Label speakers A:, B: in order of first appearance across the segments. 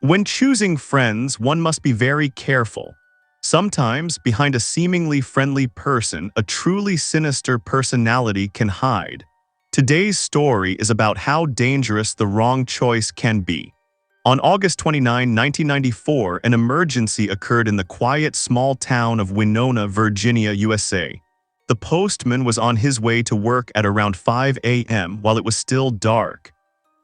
A: When choosing friends, one must be very careful. Sometimes, behind a seemingly friendly person, a truly sinister personality can hide. Today's story is about how dangerous the wrong choice can be. On August 29, 1994, an emergency occurred in the quiet small town of Winona, Virginia, USA. The postman was on his way to work at around 5 a.m. while it was still dark.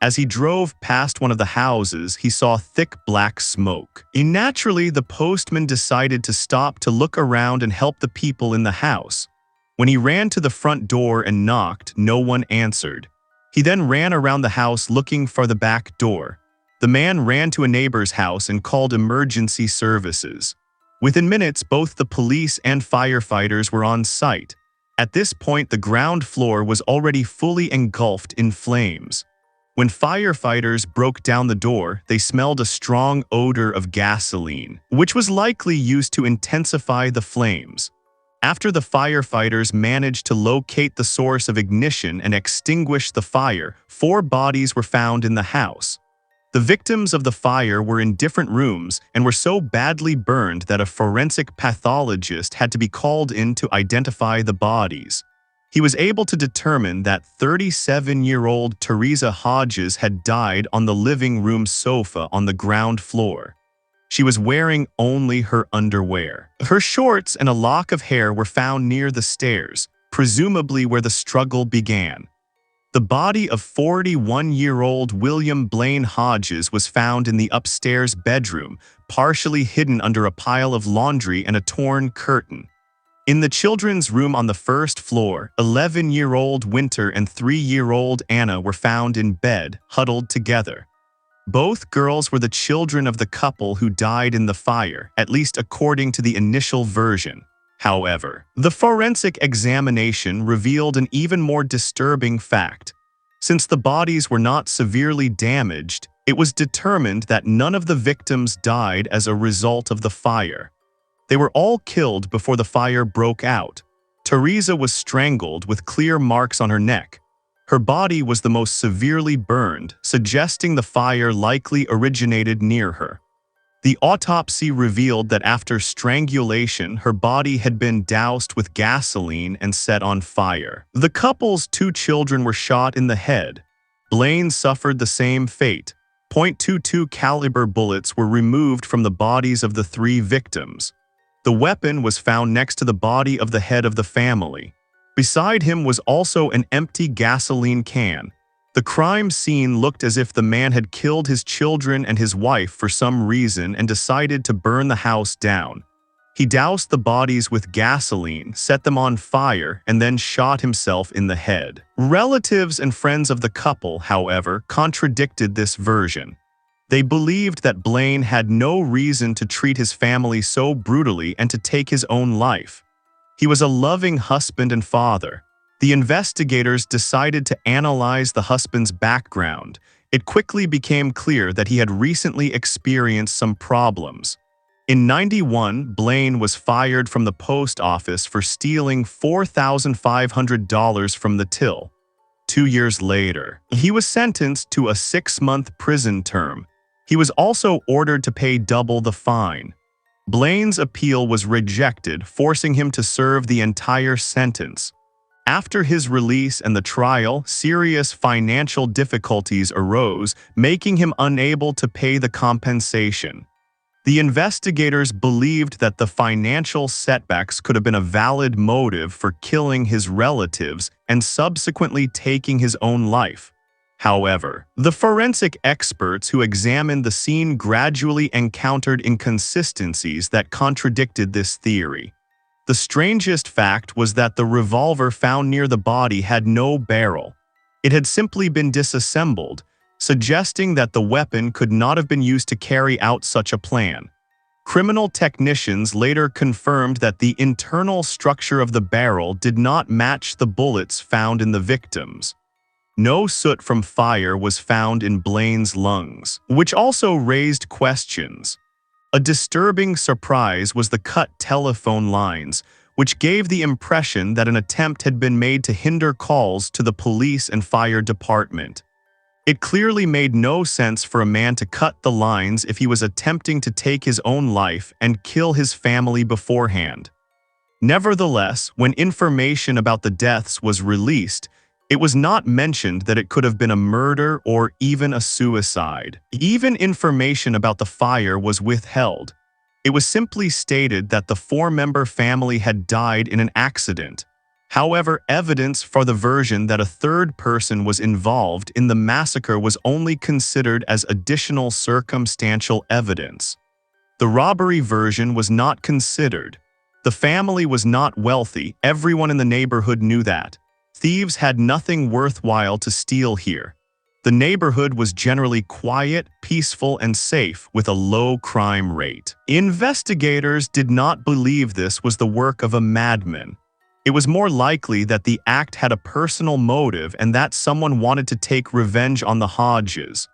A: As he drove past one of the houses, he saw thick black smoke. Naturally, the postman decided to stop to look around and help the people in the house. When he ran to the front door and knocked, no one answered. He then ran around the house looking for the back door. The man ran to a neighbor's house and called emergency services. Within minutes, both the police and firefighters were on site. At this point, the ground floor was already fully engulfed in flames. When firefighters broke down the door, they smelled a strong odor of gasoline, which was likely used to intensify the flames. After the firefighters managed to locate the source of ignition and extinguish the fire, 4 bodies were found in the house. The victims of the fire were in different rooms and were so badly burned that a forensic pathologist had to be called in to identify the bodies. He was able to determine that 37-year-old Teresa Hodges had died on the living room sofa on the ground floor. She was wearing only her underwear. Her shorts and a lock of hair were found near the stairs, presumably where the struggle began. The body of 41-year-old William Blaine Hodges was found in the upstairs bedroom, partially hidden under a pile of laundry and a torn curtain. In the children's room on the first floor, 11-year-old Winter and 3-year-old Anna were found in bed, huddled together. Both girls were the children of the couple who died in the fire, at least according to the initial version. However, the forensic examination revealed an even more disturbing fact. Since the bodies were not severely damaged, it was determined that none of the victims died as a result of the fire. They were all killed before the fire broke out. Teresa was strangled with clear marks on her neck. Her body was the most severely burned, suggesting the fire likely originated near her. The autopsy revealed that after strangulation, her body had been doused with gasoline and set on fire. The couple's 2 children were shot in the head. Blaine suffered the same fate. .22 caliber bullets were removed from the bodies of the 3 victims. The weapon was found next to the body of the head of the family. Beside him was also an empty gasoline can. The crime scene looked as if the man had killed his children and his wife for some reason and decided to burn the house down. He doused the bodies with gasoline, set them on fire, and then shot himself in the head. Relatives and friends of the couple, however, contradicted this version. They believed that Blaine had no reason to treat his family so brutally and to take his own life. He was a loving husband and father. The investigators decided to analyze the husband's background. It quickly became clear that he had recently experienced some problems. In '91, Blaine was fired from the post office for stealing $4,500 from the till. 2 years later, he was sentenced to a 6-month prison term. He was also ordered to pay double the fine. Blaine's appeal was rejected, forcing him to serve the entire sentence. After his release and the trial, serious financial difficulties arose, making him unable to pay the compensation. The investigators believed that the financial setbacks could have been a valid motive for killing his relatives and subsequently taking his own life. However, the forensic experts who examined the scene gradually encountered inconsistencies that contradicted this theory. The strangest fact was that the revolver found near the body had no barrel. It had simply been disassembled, suggesting that the weapon could not have been used to carry out such a plan. Criminal technicians later confirmed that the internal structure of the barrel did not match the bullets found in the victims. No soot from fire was found in Blaine's lungs, which also raised questions. A disturbing surprise was the cut telephone lines, which gave the impression that an attempt had been made to hinder calls to the police and fire department. It clearly made no sense for a man to cut the lines if he was attempting to take his own life and kill his family beforehand. Nevertheless, when information about the deaths was released, it was not mentioned that it could have been a murder or even a suicide. Even information about the fire was withheld. It was simply stated that the four-member family had died in an accident. However, evidence for the version that a third person was involved in the massacre was only considered as additional circumstantial evidence. The robbery version was not considered. The family was not wealthy, everyone in the neighborhood knew that. Thieves had nothing worthwhile to steal here. The neighborhood was generally quiet, peaceful, and safe, with a low crime rate. Investigators did not believe this was the work of a madman. It was more likely that the act had a personal motive and that someone wanted to take revenge on the Hodges.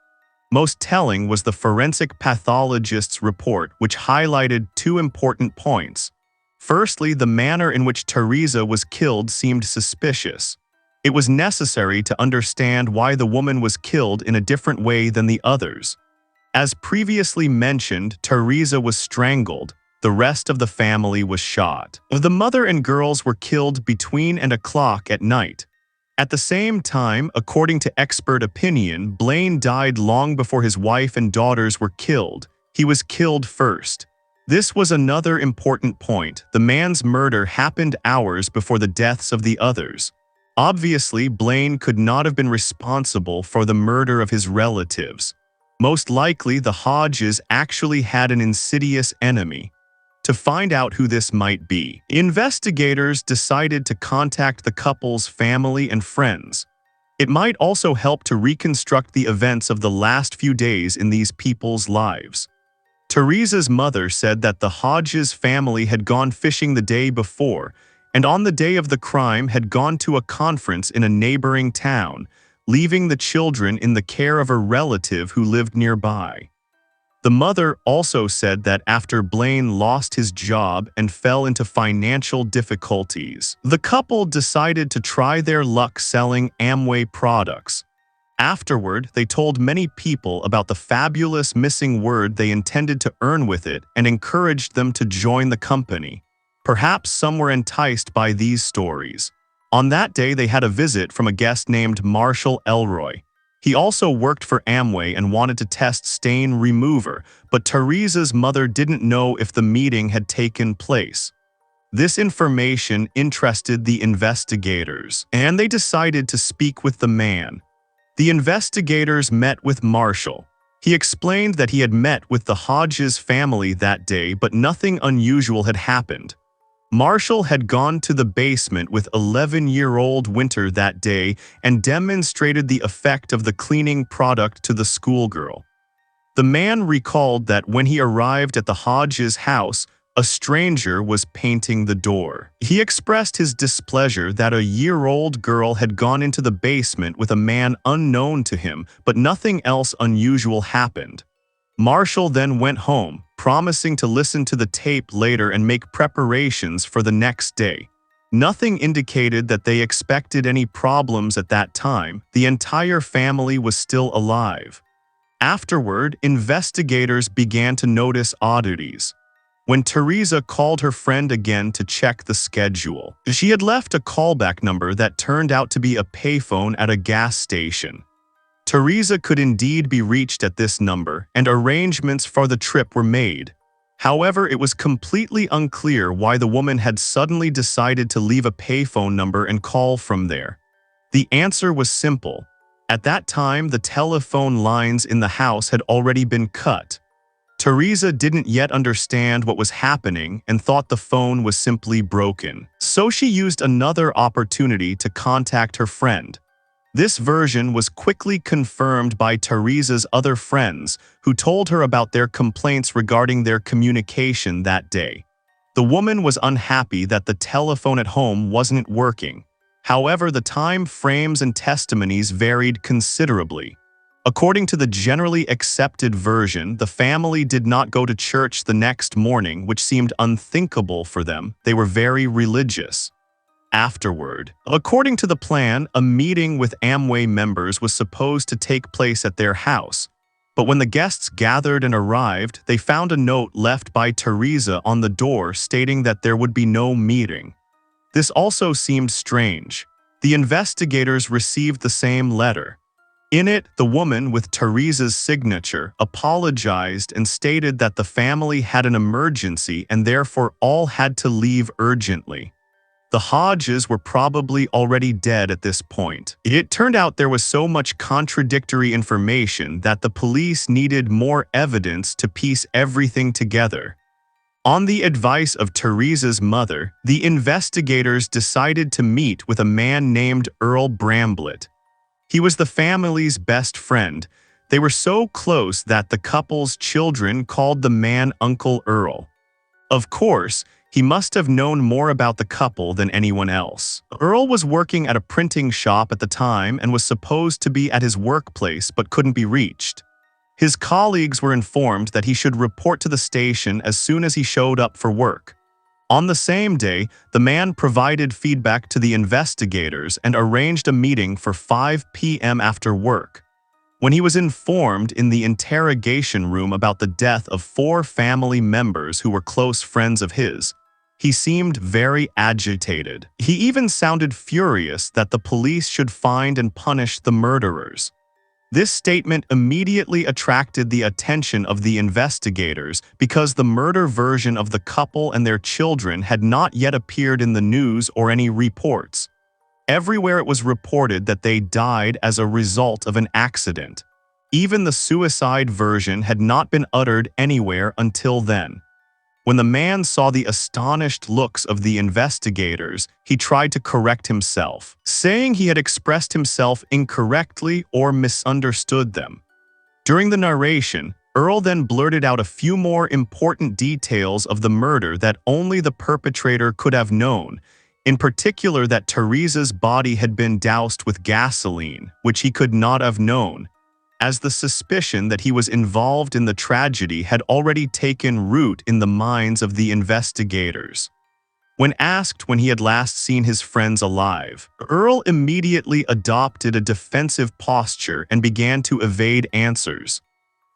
A: Most telling was the forensic pathologist's report, which highlighted two important points. Firstly, the manner in which Teresa was killed seemed suspicious. It was necessary to understand why the woman was killed in a different way than the others. As previously mentioned, Teresa was strangled. The rest of the family was shot. The mother and girls were killed between and o'clock at night. At the same time, according to expert opinion, Blaine died long before his wife and daughters were killed. He was killed first. This was another important point. The man's murder happened hours before the deaths of the others. Obviously, Blaine could not have been responsible for the murder of his relatives. Most likely, the Hodges actually had an insidious enemy. To find out who this might be, investigators decided to contact the couple's family and friends. It might also help to reconstruct the events of the last few days in these people's lives. Teresa's mother said that the Hodges family had gone fishing the day before, and on the day of the crime had gone to a conference in a neighboring town, leaving the children in the care of a relative who lived nearby. The mother also said that after Blaine lost his job and fell into financial difficulties, the couple decided to try their luck selling Amway products. Afterward, they told many people about the fabulous missing word they intended to earn with it and encouraged them to join the company. Perhaps some were enticed by these stories. On that day, they had a visit from a guest named Marshall Elroy. He also worked for Amway and wanted to test stain remover, but Teresa's mother didn't know if the meeting had taken place. This information interested the investigators, and they decided to speak with the man. The investigators met with Marshall. He explained that he had met with the Hodges family that day, but nothing unusual had happened. Marshall had gone to the basement with 11-year-old Winter that day and demonstrated the effect of the cleaning product to the schoolgirl. The man recalled that when he arrived at the Hodges' house, a stranger was painting the door. He expressed his displeasure that a year-old girl had gone into the basement with a man unknown to him, but nothing else unusual happened. Marshall then went home, promising to listen to the tape later and make preparations for the next day. Nothing indicated that they expected any problems at that time. The entire family was still alive. Afterward, investigators began to notice oddities. When Teresa called her friend again to check the schedule, she had left a callback number that turned out to be a payphone at a gas station. Teresa could indeed be reached at this number, and arrangements for the trip were made. However, it was completely unclear why the woman had suddenly decided to leave a payphone number and call from there. The answer was simple. At that time, the telephone lines in the house had already been cut. Teresa didn't yet understand what was happening and thought the phone was simply broken. So she used another opportunity to contact her friend. This version was quickly confirmed by Teresa's other friends, who told her about their complaints regarding their communication that day. The woman was unhappy that the telephone at home wasn't working. However, the time frames and testimonies varied considerably. According to the generally accepted version, the family did not go to church the next morning, which seemed unthinkable for them. They were very religious. afterward. According to the plan, a meeting with Amway members was supposed to take place at their house. But when the guests gathered and arrived, they found a note left by Teresa on the door stating that there would be no meeting. This also seemed strange. The investigators received the same letter. In it, the woman with Teresa's signature apologized and stated that the family had an emergency and therefore all had to leave urgently. The Hodges were probably already dead at this point. It turned out there was so much contradictory information that the police needed more evidence to piece everything together. On the advice of Teresa's mother, the investigators decided to meet with a man named Earl Bramblett. He was the family's best friend. They were so close that the couple's children called the man Uncle Earl. Of course, he must have known more about the couple than anyone else. Earl was working at a printing shop at the time and was supposed to be at his workplace but couldn't be reached. His colleagues were informed that he should report to the station as soon as he showed up for work. On the same day, the man provided feedback to the investigators and arranged a meeting for 5 p.m. after work. When he was informed in the interrogation room about the death of 4 family members who were close friends of his, he seemed very agitated. He even sounded furious that the police should find and punish the murderers. This statement immediately attracted the attention of the investigators because the murder version of the couple and their children had not yet appeared in the news or any reports. Everywhere it was reported that they died as a result of an accident. Even the suicide version had not been uttered anywhere until then. When the man saw the astonished looks of the investigators, he tried to correct himself, saying he had expressed himself incorrectly or misunderstood them. During the narration, Earl then blurted out a few more important details of the murder that only the perpetrator could have known, in particular that Teresa's body had been doused with gasoline, which he could not have known, as the suspicion that he was involved in the tragedy had already taken root in the minds of the investigators. When asked when he had last seen his friends alive, Earl immediately adopted a defensive posture and began to evade answers.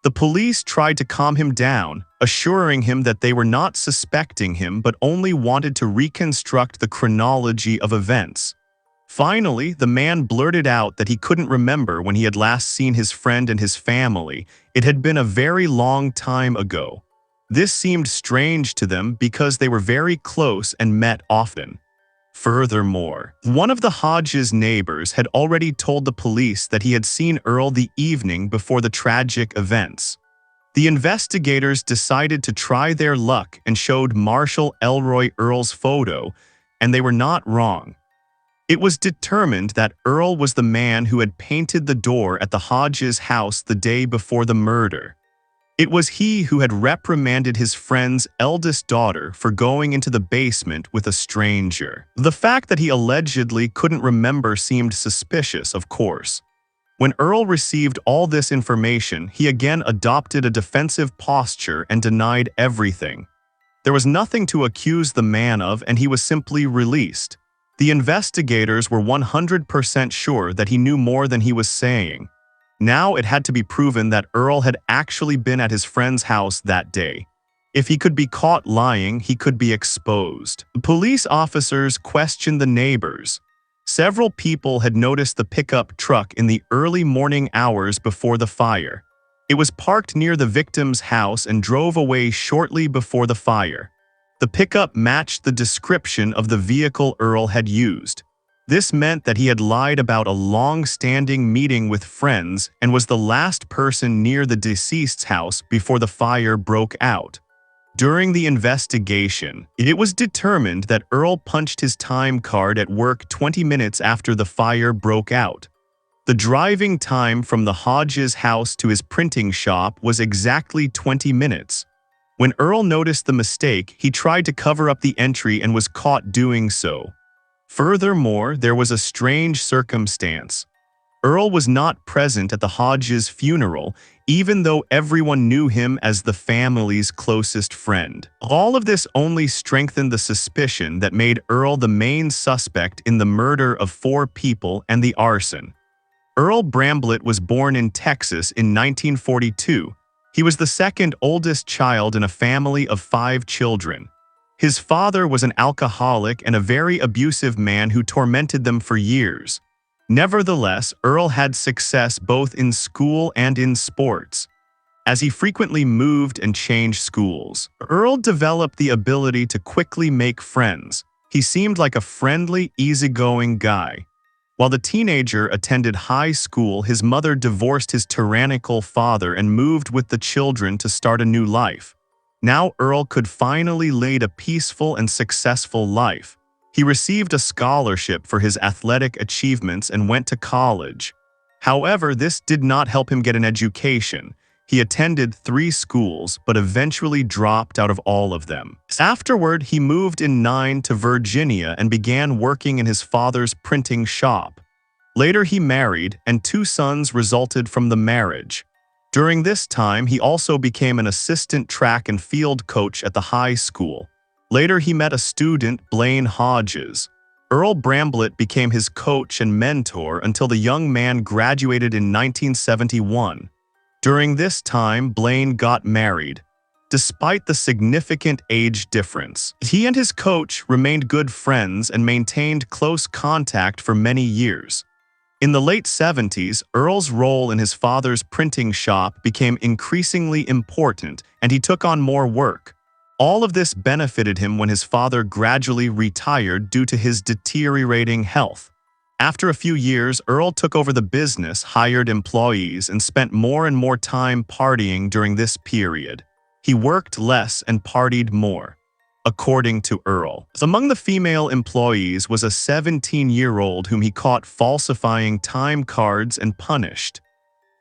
A: The police tried to calm him down, assuring him that they were not suspecting him but only wanted to reconstruct the chronology of events. Finally, the man blurted out that he couldn't remember when he had last seen his friend and his family. It had been a very long time ago. This seemed strange to them because they were very close and met often. Furthermore, one of the Hodges' neighbors had already told the police that he had seen Earl the evening before the tragic events. The investigators decided to try their luck and showed Marshal Elroy Earl's photo, and they were not wrong. It was determined that Earl was the man who had painted the door at the Hodges' house the day before the murder. It was he who had reprimanded his friend's eldest daughter for going into the basement with a stranger. The fact that he allegedly couldn't remember seemed suspicious, of course. When Earl received all this information, he again adopted a defensive posture and denied everything. There was nothing to accuse the man of, and he was simply released. The investigators were 100% sure that he knew more than he was saying. Now it had to be proven that Earl had actually been at his friend's house that day. If he could be caught lying, he could be exposed. Police officers questioned the neighbors. Several people had noticed the pickup truck in the early morning hours before the fire. It was parked near the victim's house and drove away shortly before the fire. The pickup matched the description of the vehicle Earl had used. This meant that he had lied about a long-standing meeting with friends and was the last person near the deceased's house before the fire broke out. During the investigation, it was determined that Earl punched his time card at work 20 minutes after the fire broke out. The driving time from the Hodges' house to his printing shop was exactly 20 minutes. When Earl noticed the mistake, he tried to cover up the entry and was caught doing so. Furthermore, there was a strange circumstance. Earl was not present at the Hodges' funeral, even though everyone knew him as the family's closest friend. All of this only strengthened the suspicion that made Earl the main suspect in the murder of 4 people and the arson. Earl Bramblett was born in Texas in 1942. He was the second oldest child in a family of 5 children. His father was an alcoholic and a very abusive man who tormented them for years. Nevertheless, Earl had success both in school and in sports. As he frequently moved and changed schools, Earl developed the ability to quickly make friends. He seemed like a friendly, easygoing guy. While the teenager attended high school, his mother divorced his tyrannical father and moved with the children to start a new life. Now Earl could finally lead a peaceful and successful life. He received a scholarship for his athletic achievements and went to college. However, this did not help him get an education. He attended 3 schools, but eventually dropped out of all of them. Afterward, he moved in 9 to Virginia and began working in his father's printing shop. Later, he married, and 2 sons resulted from the marriage. During this time, he also became an assistant track and field coach at the high school. Later, he met a student, Blaine Hodges. Earl Bramblett became his coach and mentor until the young man graduated in 1971. During this time, Blaine got married. Despite the significant age difference, he and his coach remained good friends and maintained close contact for many years. In the late 70s, Earl's role in his father's printing shop became increasingly important, and he took on more work. All of this benefited him when his father gradually retired due to his deteriorating health. After a few years, Earl took over the business, hired employees, and spent more and more time partying during this period. He worked less and partied more. According to Earl, among the female employees was a 17-year-old whom he caught falsifying time cards and punished.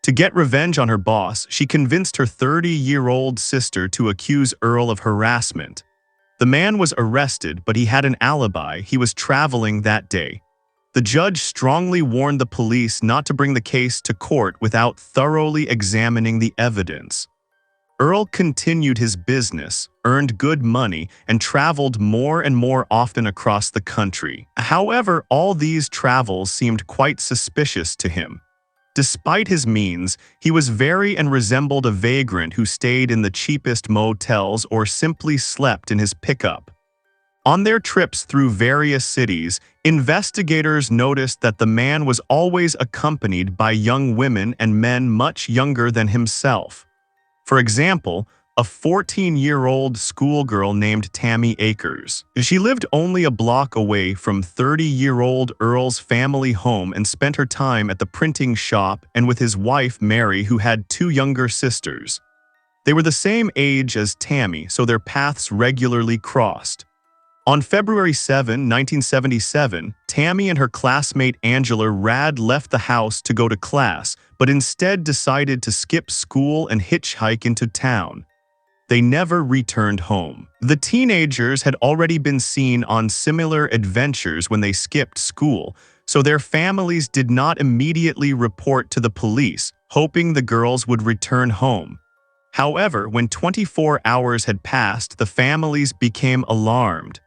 A: To get revenge on her boss, she convinced her 30-year-old sister to accuse Earl of harassment. The man was arrested, but he had an alibi. He was traveling that day. The judge strongly warned the police not to bring the case to court without thoroughly examining the evidence. Earl continued his business, earned good money, and traveled more and more often across the country. However, all these travels seemed quite suspicious to him. Despite his means, he was very and resembled a vagrant who stayed in the cheapest motels or simply slept in his pickup. On their trips through various cities, investigators noticed that the man was always accompanied by young women and men much younger than himself. For example, a 14-year-old schoolgirl named Tammy Akers. She lived only a block away from 30-year-old Earl's family home and spent her time at the printing shop and with his wife Mary, who had 2 younger sisters. They were the same age as Tammy, so their paths regularly crossed. On February 7, 1977, Tammy and her classmate Angela Rad left the house to go to class, but instead decided to skip school and hitchhike into town. They never returned home. The teenagers had already been seen on similar adventures when they skipped school, so their families did not immediately report to the police, hoping the girls would return home. However, when 24 hours had passed, the families became alarmed.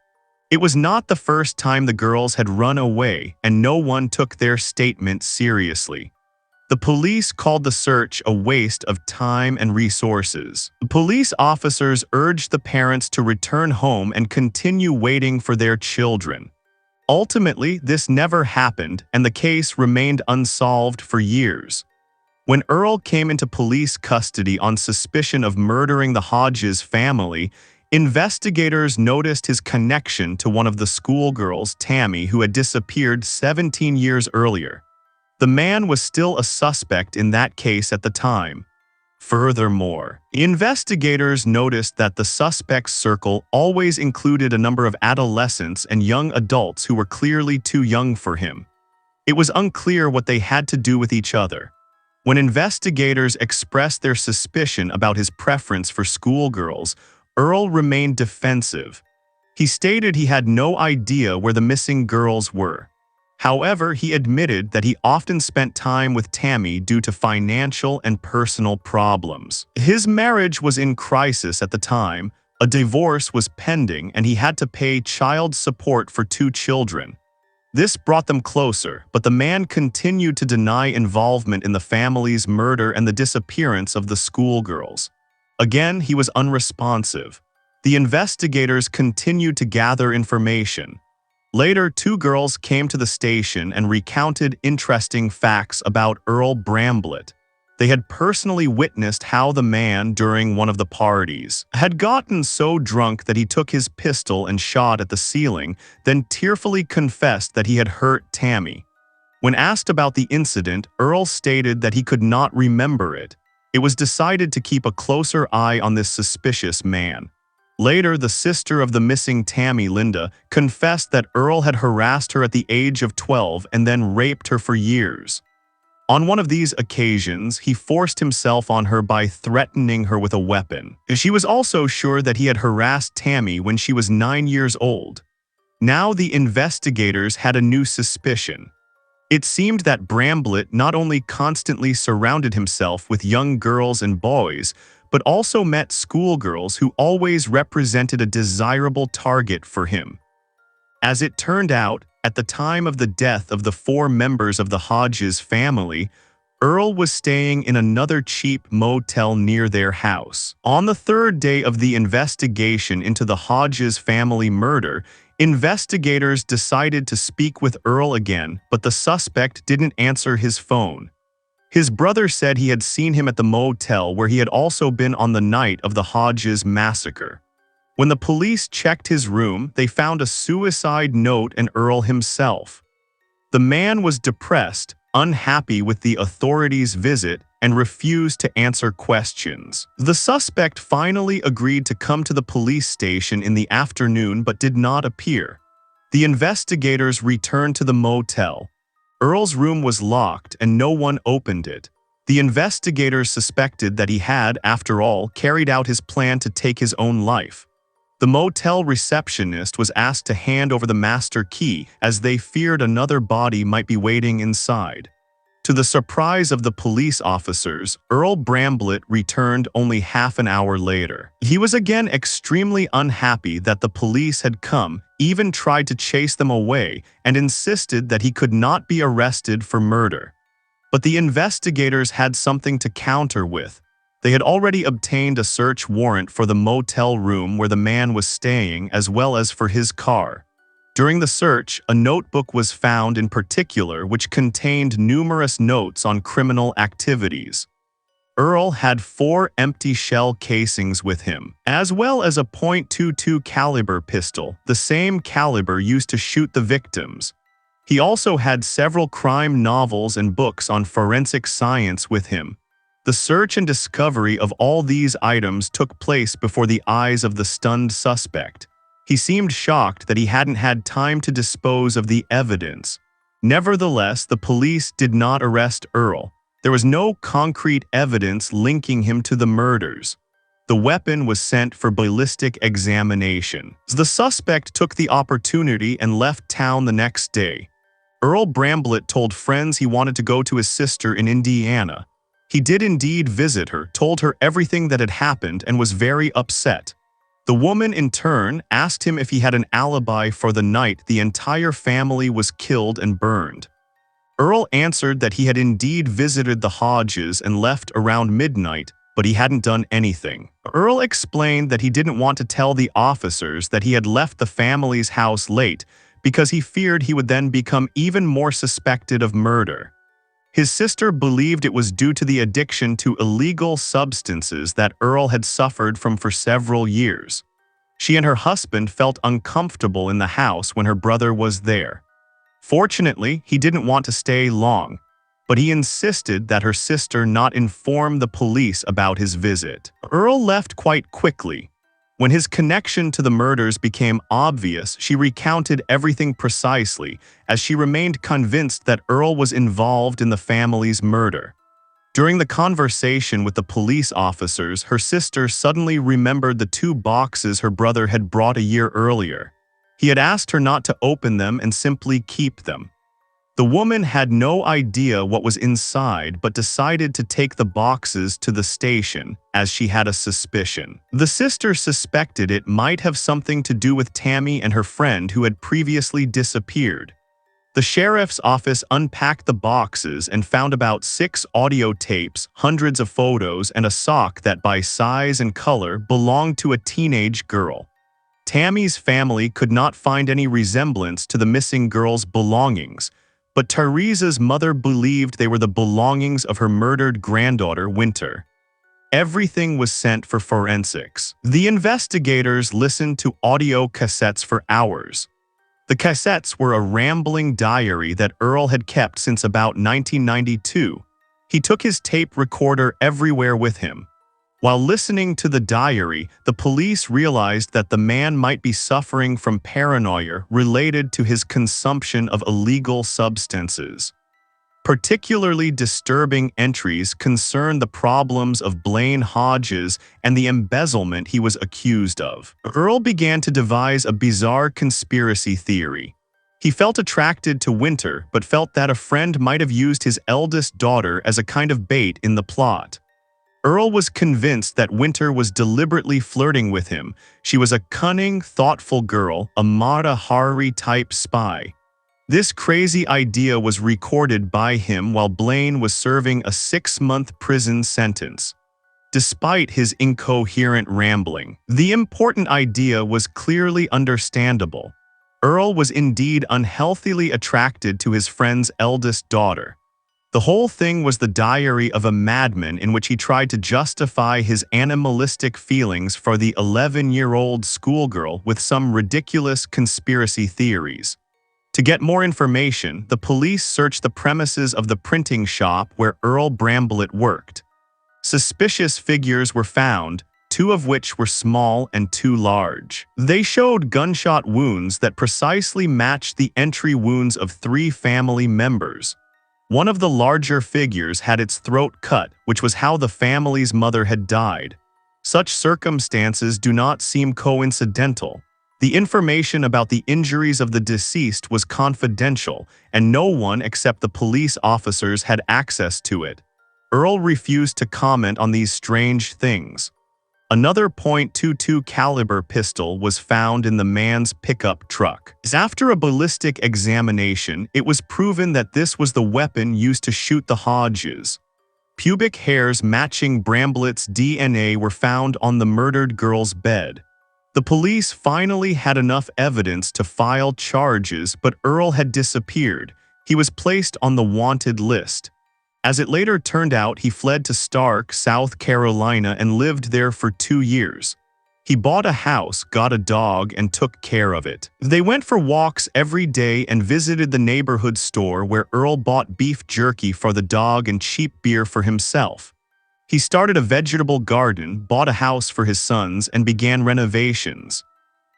A: It was not the first time the girls had run away, and no one took their statement seriously. The police called the search a waste of time and resources. Police officers urged the parents to return home and continue waiting for their children. Ultimately, this never happened, and the case remained unsolved for years. When Earl came into police custody on suspicion of murdering the Hodges family, investigators noticed his connection to one of the schoolgirls, Tammy, who had disappeared 17 years earlier. The man was still a suspect in that case at the time. Furthermore, investigators noticed that the suspect's circle always included a number of adolescents and young adults who were clearly too young for him. It was unclear what they had to do with each other. When investigators expressed their suspicion about his preference for schoolgirls, Earl remained defensive. He stated he had no idea where the missing girls were. However, he admitted that he often spent time with Tammy due to financial and personal problems. His marriage was in crisis at the time, a divorce was pending, and he had to pay child support for 2 children. This brought them closer, but the man continued to deny involvement in the family's murder and the disappearance of the schoolgirls. Again, he was unresponsive. The investigators continued to gather information. Later, 2 girls came to the station and recounted interesting facts about Earl Bramblett. They had personally witnessed how the man, during one of the parties, had gotten so drunk that he took his pistol and shot at the ceiling, then tearfully confessed that he had hurt Tammy. When asked about the incident, Earl stated that he could not remember it. It was decided to keep a closer eye on this suspicious man. Later, the sister of the missing Tammy, Linda, confessed that Earl had harassed her at the age of 12 and then raped her for years. On one of these occasions, he forced himself on her by threatening her with a weapon. She was also sure that he had harassed Tammy when she was 9 years old. Now the investigators had a new suspicion. It seemed that Bramblett not only constantly surrounded himself with young girls and boys, but also met schoolgirls who always represented a desirable target for him. As it turned out, at the time of the death of the 4 members of the Hodges family, Earl was staying in another cheap motel near their house. On the 3rd day of the investigation into the Hodges family murder, investigators decided to speak with Earl again, but the suspect didn't answer his phone. His brother said he had seen him at the motel where he had also been on the night of the Hodges massacre. When the police checked his room, they found a suicide note and Earl himself. The man was depressed, unhappy with the authorities' visit, and refused to answer questions. The suspect finally agreed to come to the police station in the afternoon but did not appear. The investigators returned to the motel. Earl's room was locked and no one opened it. The investigators suspected that he had, after all, carried out his plan to take his own life. The motel receptionist was asked to hand over the master key as they feared another body might be waiting inside. To the surprise of the police officers, Earl Bramblett returned only half an hour later. He was again extremely unhappy that the police had come, even tried to chase them away, and insisted that he could not be arrested for murder. But the investigators had something to counter with. They had already obtained a search warrant for the motel room where the man was staying as well as for his car. During the search, a notebook was found in particular which contained numerous notes on criminal activities. Earl had 4 empty shell casings with him, as well as a .22 caliber pistol, the same caliber used to shoot the victims. He also had several crime novels and books on forensic science with him. The search and discovery of all these items took place before the eyes of the stunned suspect. He seemed shocked that he hadn't had time to dispose of the evidence. Nevertheless, the police did not arrest Earl. There was no concrete evidence linking him to the murders. The weapon was sent for ballistic examination. The suspect took the opportunity and left town the next day. Earl Bramblett told friends he wanted to go to his sister in Indiana. He did indeed visit her, told her everything that had happened, and was very upset. The woman, in turn, asked him if he had an alibi for the night the entire family was killed and burned. Earl answered that he had indeed visited the Hodges and left around midnight, but he hadn't done anything. Earl explained that he didn't want to tell the officers that he had left the family's house late because he feared he would then become even more suspected of murder. His sister believed it was due to the addiction to illegal substances that Earl had suffered from for several years. She and her husband felt uncomfortable in the house when her brother was there. Fortunately, he didn't want to stay long, but he insisted that her sister not inform the police about his visit. Earl left quite quickly. When his connection to the murders became obvious, she recounted everything precisely, as she remained convinced that Earl was involved in the family's murder. During the conversation with the police officers, her sister suddenly remembered the 2 boxes her brother had brought a year earlier. He had asked her not to open them and simply keep them. The woman had no idea what was inside but decided to take the boxes to the station, as she had a suspicion. The sister suspected it might have something to do with Tammy and her friend who had previously disappeared. The sheriff's office unpacked the boxes and found about 6 audio tapes, hundreds of photos, and a sock that by size and color belonged to a teenage girl. Tammy's family could not find any resemblance to the missing girl's belongings, but Teresa's mother believed they were the belongings of her murdered granddaughter, Winter. Everything was sent for forensics. The investigators listened to audio cassettes for hours. The cassettes were a rambling diary that Earl had kept since about 1992. He took his tape recorder everywhere with him. While listening to the diary, the police realized that the man might be suffering from paranoia related to his consumption of illegal substances. Particularly disturbing entries concerned the problems of Blaine Hodges and the embezzlement he was accused of. Earl began to devise a bizarre conspiracy theory. He felt attracted to Winter, but felt that a friend might have used his eldest daughter as a kind of bait in the plot. Earl was convinced that Winter was deliberately flirting with him. She was a cunning, thoughtful girl, a Mata Hari-type spy. This crazy idea was recorded by him while Blaine was serving a 6-month prison sentence. Despite his incoherent rambling, the important idea was clearly understandable. Earl was indeed unhealthily attracted to his friend's eldest daughter. The whole thing was the diary of a madman in which he tried to justify his animalistic feelings for the 11-year-old schoolgirl with some ridiculous conspiracy theories. To get more information, the police searched the premises of the printing shop where Earl Bramblett worked. Suspicious figures were found, 2 of which were small and 2 large. They showed gunshot wounds that precisely matched the entry wounds of 3 family members. One of the larger figures had its throat cut, which was how the family's mother had died. Such circumstances do not seem coincidental. The information about the injuries of the deceased was confidential, and no one except the police officers had access to it. Earl refused to comment on these strange things. Another .22 caliber pistol was found in the man's pickup truck. After a ballistic examination, it was proven that this was the weapon used to shoot the Hodges. Pubic hairs matching Bramblett's DNA were found on the murdered girl's bed. The police finally had enough evidence to file charges, but Earl had disappeared. He was placed on the wanted list. As it later turned out, he fled to Stark, South Carolina, and lived there for 2 years. He bought a house, got a dog, and took care of it. They went for walks every day and visited the neighborhood store where Earl bought beef jerky for the dog and cheap beer for himself. He started a vegetable garden, bought a house for his sons, and began renovations.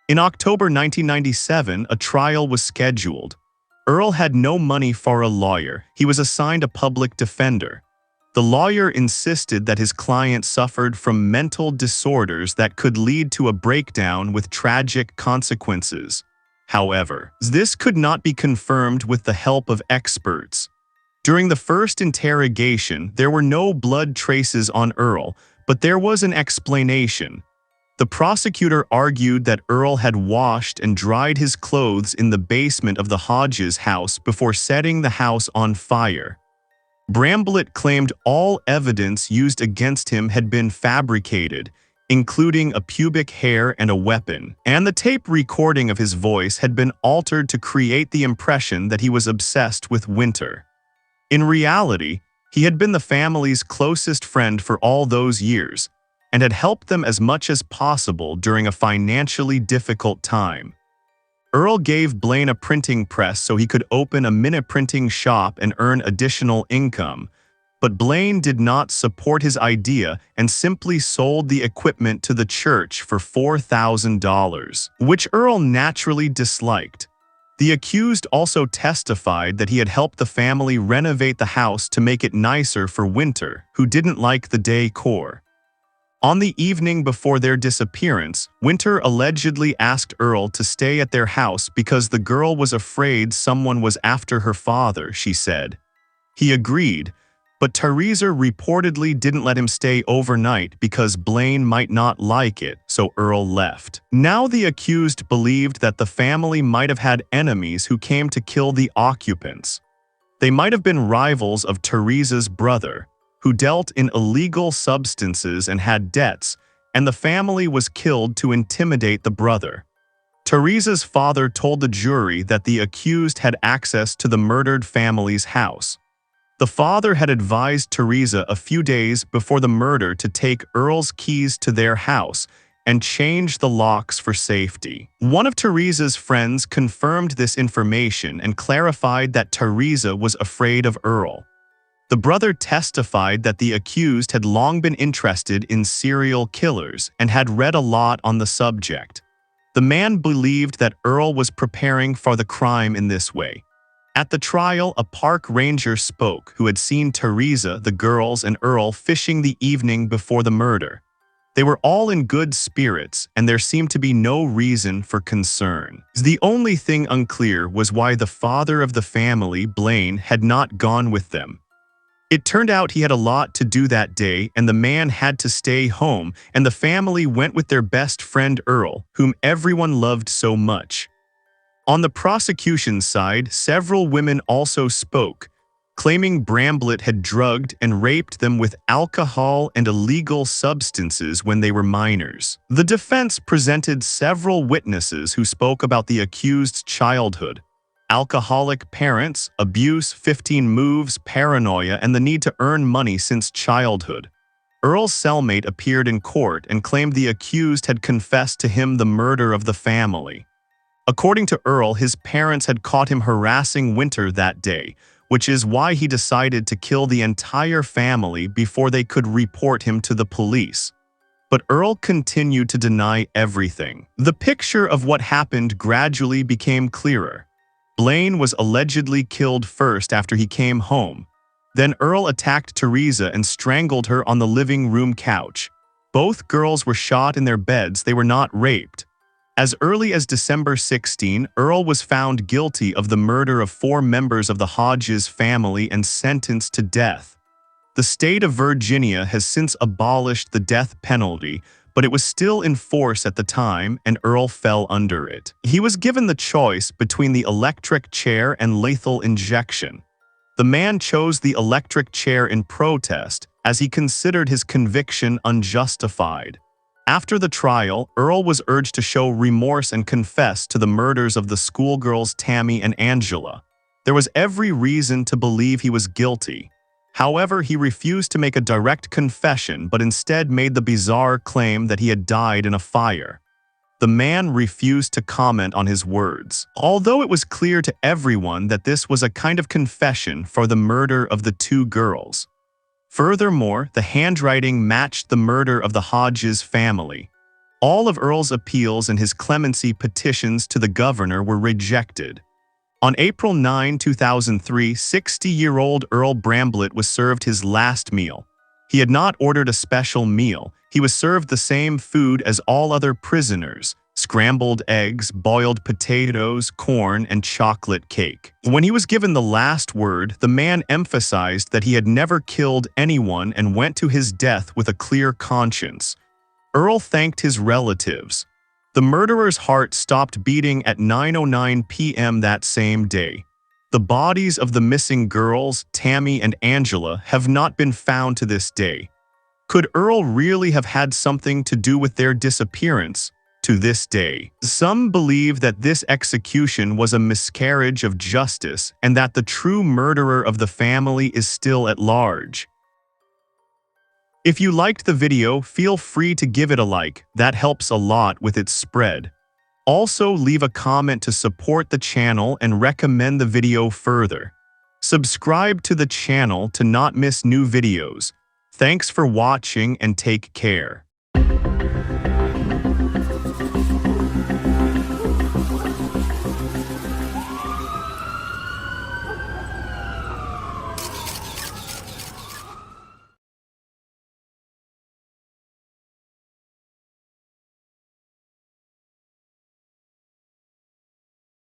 A: In October 1997, a trial was scheduled. Earl had no money for a lawyer. He was assigned a public defender. The lawyer insisted that his client suffered from mental disorders that could lead to a breakdown with tragic consequences. However, this could not be confirmed with the help of experts. During the first interrogation, there were no blood traces on Earl, but there was an explanation. The prosecutor argued that Earl had washed and dried his clothes in the basement of the Hodges house before setting the house on fire. Bramblett claimed all evidence used against him had been fabricated, including a pubic hair and a weapon, and the tape recording of his voice had been altered to create the impression that he was obsessed with Winter. In reality, he had been the family's closest friend for all those years, and had helped them as much as possible during a financially difficult time. Earl gave Blaine a printing press so he could open a mini-printing shop and earn additional income, but Blaine did not support his idea and simply sold the equipment to the church for $4,000, which Earl naturally disliked. The accused also testified that he had helped the family renovate the house to make it nicer for Winter, who didn't like the decor. On the evening before their disappearance, Winter allegedly asked Earl to stay at their house because the girl was afraid someone was after her father, she said. He agreed, but Teresa reportedly didn't let him stay overnight because Blaine might not like it, so Earl left. Now the accused believed that the family might have had enemies who came to kill the occupants. They might have been rivals of Teresa's brother, who dealt in illegal substances and had debts, and the family was killed to intimidate the brother. Teresa's father told the jury that the accused had access to the murdered family's house. The father had advised Teresa a few days before the murder to take Earl's keys to their house and change the locks for safety. One of Teresa's friends confirmed this information and clarified that Teresa was afraid of Earl. The brother testified that the accused had long been interested in serial killers and had read a lot on the subject. The man believed that Earl was preparing for the crime in this way. At the trial, a park ranger spoke who had seen Teresa, the girls, and Earl fishing the evening before the murder. They were all in good spirits, and there seemed to be no reason for concern. The only thing unclear was why the father of the family, Blaine, had not gone with them. It turned out he had a lot to do that day, and the man had to stay home, and the family went with their best friend Earl, whom everyone loved so much. On the prosecution's side, several women also spoke, claiming Bramblett had drugged and raped them with alcohol and illegal substances when they were minors. The defense presented several witnesses who spoke about the accused's childhood: alcoholic parents, abuse, 15 moves, paranoia, and the need to earn money since childhood. Earl's cellmate appeared in court and claimed the accused had confessed to him the murder of the family. According to Earl, his parents had caught him harassing Winter that day, which is why he decided to kill the entire family before they could report him to the police. But Earl continued to deny everything. The picture of what happened gradually became clearer. Blaine was allegedly killed first after he came home. Then Earl attacked Teresa and strangled her on the living room couch. Both girls were shot in their beds. They were not raped. As early as December 16, Earl was found guilty of the murder of 4 members of the Hodges family and sentenced to death. The state of Virginia has since abolished the death penalty, but it was still in force at the time, and Earl fell under it. He was given the choice between the electric chair and lethal injection. The man chose the electric chair in protest, as he considered his conviction unjustified. After the trial, Earl was urged to show remorse and confess to the murders of the schoolgirls Tammy and Angela. There was every reason to believe he was guilty. However, he refused to make a direct confession but instead made the bizarre claim that he had died in a fire. The man refused to comment on his words, although it was clear to everyone that this was a kind of confession for the murder of the 2 girls. Furthermore, the handwriting matched the murder of the Hodges family. All of Earl's appeals and his clemency petitions to the governor were rejected. On April 9, 2003, 60-year-old Earl Bramblett was served his last meal. He had not ordered a special meal. He was served the same food as all other prisoners: scrambled eggs, boiled potatoes, corn, and chocolate cake. When he was given the last word, the man emphasized that he had never killed anyone and went to his death with a clear conscience. Earl thanked his relatives. The murderer's heart stopped beating at 9:09 p.m. that same day. The bodies of the missing girls, Tammy and Angela, have not been found to this day. Could Earl really have had something to do with their disappearance? To this day, some believe that this execution was a miscarriage of justice and that the true murderer of the family is still at large. If you liked the video, feel free to give it a like. That helps a lot with its spread. Also, leave a comment to support the channel and recommend the video further. Subscribe to the channel to not miss new videos. Thanks for watching and take care.